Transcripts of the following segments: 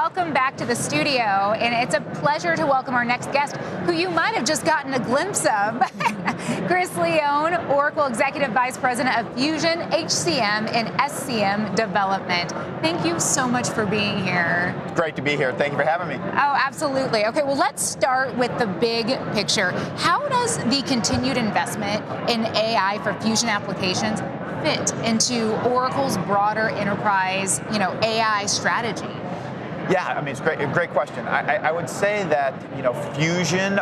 welcome back to the studio, and it's a pleasure to welcome our next guest, who you might have just gotten a glimpse of. Chris Leone, Oracle Executive Vice President of Fusion, HCM and SCM Development. Thank you so much for being here. Great to be here. Thank you for having me. Oh, absolutely. Okay, well, let's start with the big picture. How does the continued investment in AI for Fusion applications fit into Oracle's broader enterprise, AI strategy? Yeah, I mean, it's great. A great question. I would say that Fusion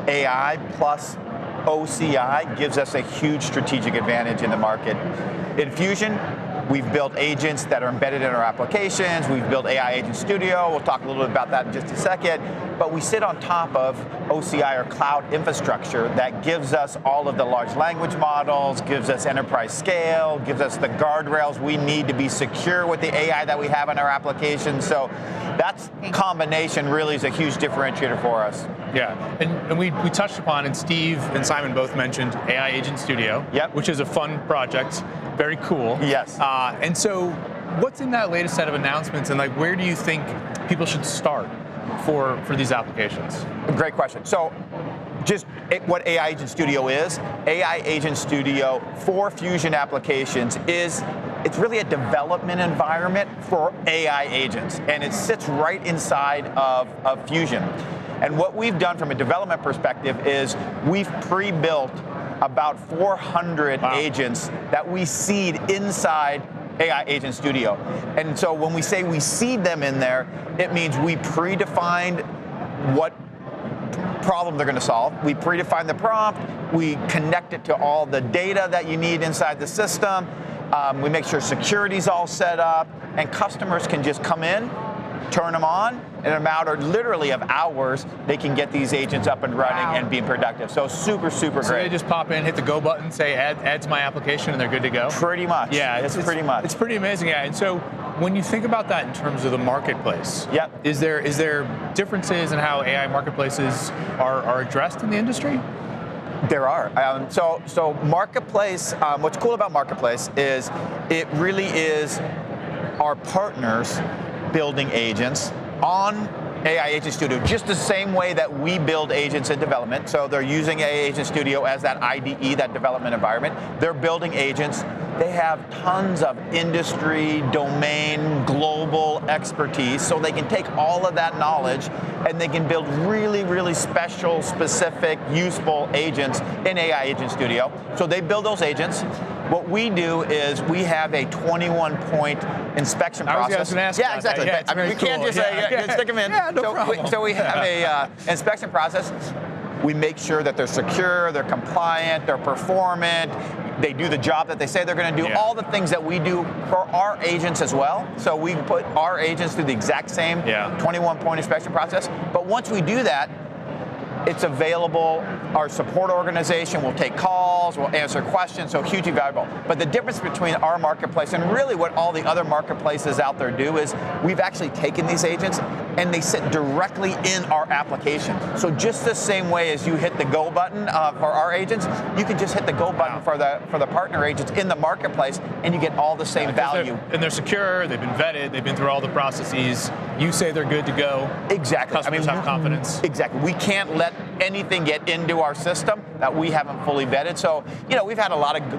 AI plus OCI gives us a huge strategic advantage in the market. In Fusion, we've built agents that are embedded in our applications. We've built AI Agent Studio. We'll talk a little bit about that in just a second. But we sit on top of OCI, or cloud infrastructure, that gives us all of the large language models, gives us enterprise scale, gives us the guardrails we need to be secure with the AI that we have in our applications. So that combination really is a huge differentiator for us. Yeah, and we touched upon, and Steve and Simon both mentioned AI Agent Studio, yep, which is a fun project, very cool. Yes. And so what's in that latest set of announcements, and where do you think people should start for these applications? Great question. So just what AI Agent Studio is, AI Agent Studio for Fusion applications it's really a development environment for AI agents, and it sits right inside of Fusion. And what we've done from a development perspective is we've pre-built about 400 agents that we seed inside AI Agent Studio. And so when we say we seed them in there, it means we predefined what problem they're going to solve. We predefine the prompt. We connect it to all the data that you need inside the system. We make sure security's all set up, and customers can just come in, turn them on, and in a matter literally of hours, they can get these agents up and running and being productive. So super, super great. So they just pop in, hit the go button, say add to my application, and they're good to go? Pretty much. Yeah, it's pretty much. It's pretty amazing, yeah. And so when you think about that in terms of the marketplace, yep, is there differences in how AI marketplaces are addressed in the industry? There are. So Marketplace, what's cool about Marketplace is it really is our partners building agents on AI Agent Studio, just the same way that we build agents in development. So they're using AI Agent Studio as that IDE, that development environment. They're building agents. They have tons of industry, domain, global expertise, so they can take all of that knowledge and they can build really, really special, specific, useful agents in AI Agent Studio. So they build those agents. What we do is we have a 21-point inspection process. I was going to ask yeah, exactly. Yeah, I mean, we can't just say, stick them in. Yeah, no problem. So we have a inspection process. We make sure that they're secure, they're compliant, they're performant, they do the job that they say they're going to do, all the things that we do for our agents as well. So we put our agents through the exact same 21-point inspection process. But once we do that, it's available. Our support organization will take calls, will answer questions, so hugely valuable. But the difference between our marketplace and really what all the other marketplaces out there do is we've actually taken these agents and they sit directly in our application. So just the same way as you hit the go button for our agents, you can just hit the go button for the partner agents in the marketplace, and you get all the same value. And they're secure, they've been vetted, they've been through all the processes. You say they're good to go. Exactly. Customers have confidence. Exactly. We can't let anything get into our system that we haven't fully vetted. So, we've had a lot of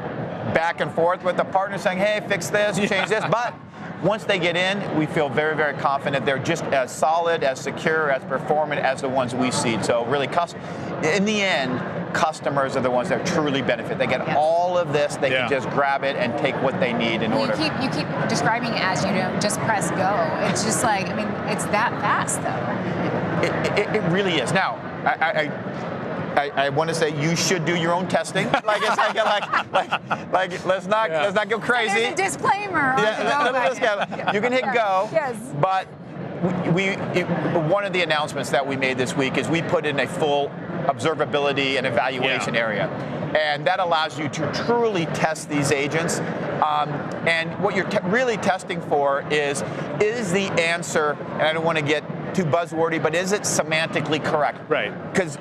back and forth with the partners saying, hey, fix this, change this. But once they get in, we feel very, very confident they're just as solid, as secure, as performant as the ones we seed. So really, in the end, customers are the ones that truly benefit. They get all of this. They can just grab it and take what they need in order. You keep describing it as, just press go. It's just it's that fast, though. It really is. Now, I want to say you should do your own testing. Let's not go crazy. There's a disclaimer. You can hit go. Yes. But one of the announcements that we made this week is we put in a full observability and evaluation area. And that allows you to truly test these agents. And what you're really testing for is the answer, and I don't want to get too buzzwordy, but is it semantically correct? Right. Because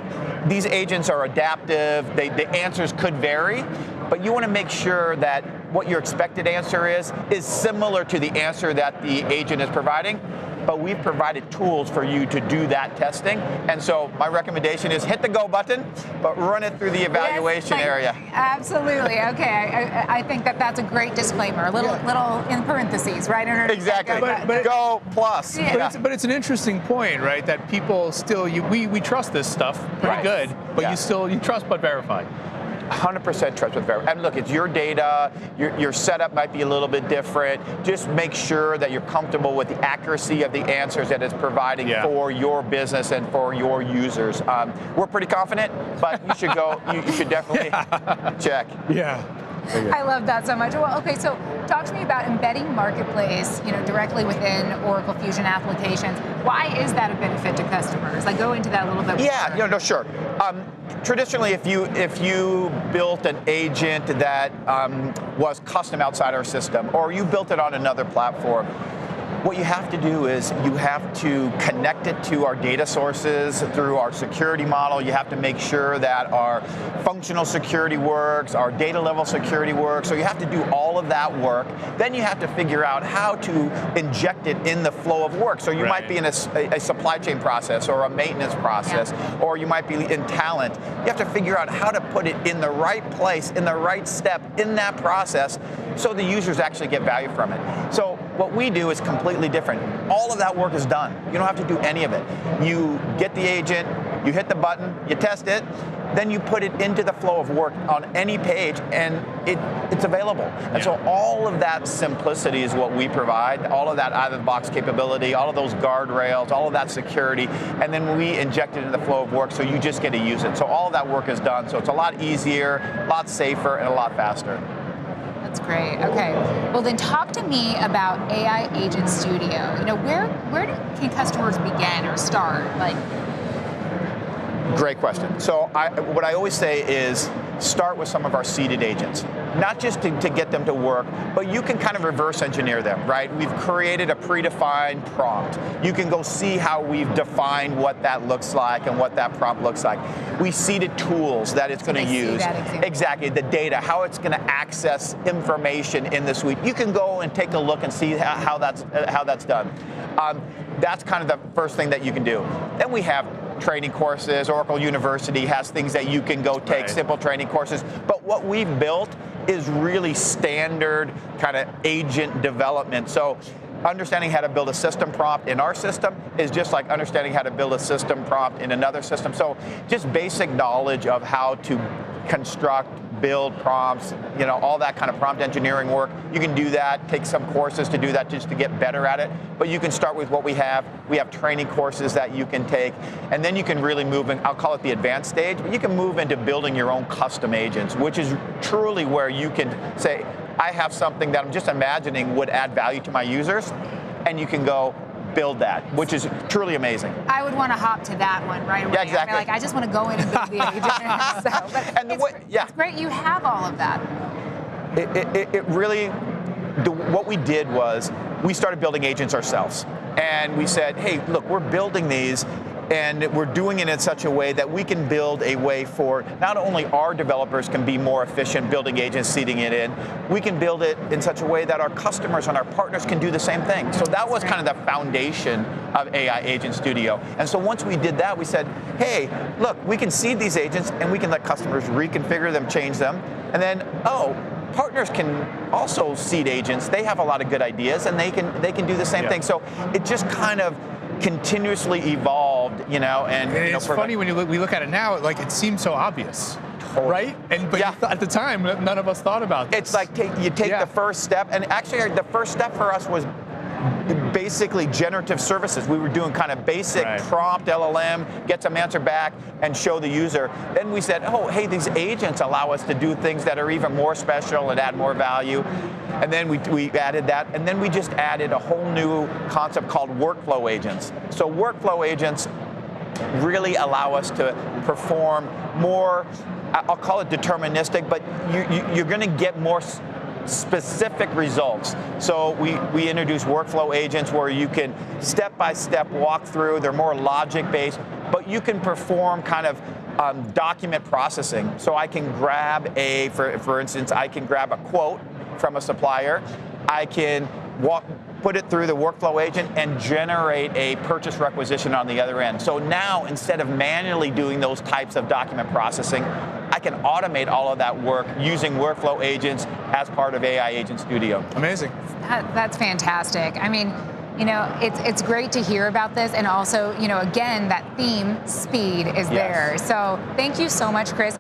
these agents are adaptive, the answers could vary, but you want to make sure that what your expected answer is similar to the answer that the agent is providing. but we've provided tools for you to do that testing. And so my recommendation is hit the go button, but run it through the evaluation area. Absolutely. Okay. I think that's a great disclaimer. A little in parentheses, right? Exactly. But go plus. Yeah. But it's an interesting point, right? That people still, we trust this stuff pretty good, but you trust but verify. 100% trust with verify. And look, it's your data, your setup might be a little bit different. Just make sure that you're comfortable with the accuracy of the answers that it's providing for your business and for your users. We're pretty confident, but you should go, you should definitely check. Yeah. I love that so much. Well, okay, so talk to me about embedding Marketplace, directly within Oracle Fusion applications. Why is that a benefit to customers? Like, go into that a little bit more. Yeah, no, sure. Traditionally, if you built an agent that was custom outside our system, or you built it on another platform, what you have to do is you have to connect it to our data sources through our security model. You have to make sure that our functional security works, our data level security works. So you have to do all of that work. Then you have to figure out how to inject it in the flow of work. So you might be in a supply chain process or a maintenance process, or you might be in talent. You have to figure out how to put it in the right place, in the right step in that process, so the users actually get value from it. So what we do is completely different. All of that work is done. You don't have to do any of it. You get the agent, you hit the button, you test it, then you put it into the flow of work on any page, and it's available. And so all of that simplicity is what we provide, all of that out-of-the-box capability, all of those guardrails, all of that security, and then we inject it into the flow of work so you just get to use it. So all of that work is done, so it's a lot easier, a lot safer, and a lot faster. That's great. Okay. Well, then talk to me about AI Agent Studio. Where can customers begin or start? Great question. So what I always say is start with some of our seeded agents. Not just to get them to work, but you can kind of reverse engineer them, right? We've created a predefined prompt. You can go see how we've defined what that looks like and what that prompt looks like. We seeded tools that it's going to use. Exactly, the data, how it's going to access information in the suite. You can go and take a look and see how that's done. That's kind of the first thing that you can do. Then we have training courses. Oracle University has things that you can go take, simple training courses. But what we've built is really standard kind of agent development. So understanding how to build a system prompt in our system is just like understanding how to build a system prompt in another system. So just basic knowledge of how to construct, build prompts, all that kind of prompt engineering work. You can do that, take some courses to do that just to get better at it. But you can start with what we have. We have training courses that you can take. And then you can really move in, I'll call it the advanced stage, but you can move into building your own custom agents, which is truly where you can say, I have something that I'm just imagining would add value to my users. And you can go build that, which is truly amazing. I would want to hop to that one right away. Yeah, exactly. I just want to go in and build the agent. It's great you have all of that. It really, what we did was we started building agents ourselves. And we said, hey, look, we're building these, and we're doing it in such a way that we can build a way for not only our developers can be more efficient building agents, seeding it in, we can build it in such a way that our customers and our partners can do the same thing. So that was kind of the foundation of AI Agent Studio. And so once we did that, we said, hey, look, we can seed these agents and we can let customers reconfigure them, change them, and then, partners can also seed agents. They have a lot of good ideas, and they can do the same thing. So it just kind of continuously evolved, and it's funny when we look at it now, it seems so obvious, right? But at the time, none of us thought about this. It's like you take the first step, and actually the first step for us was basically generative services. We were doing kind of basic prompt LLM, get some answer back, and show the user. Then we said, oh, hey, these agents allow us to do things that are even more special and add more value. And then we added that, and then we just added a whole new concept called workflow agents. So workflow agents really allow us to perform more, I'll call it deterministic, but you're going to get more specific results. So we introduce workflow agents where you can step-by-step walk through. They're more logic-based, but you can perform kind of document processing. So I can grab for instance, I can grab a quote from a supplier. I can put it through the workflow agent, and generate a purchase requisition on the other end. So now, instead of manually doing those types of document processing, I can automate all of that work using workflow agents as part of AI Agent Studio. Amazing. That's fantastic. I mean, it's great to hear about this, and also, again, that theme, speed, is there. So thank you so much, Chris.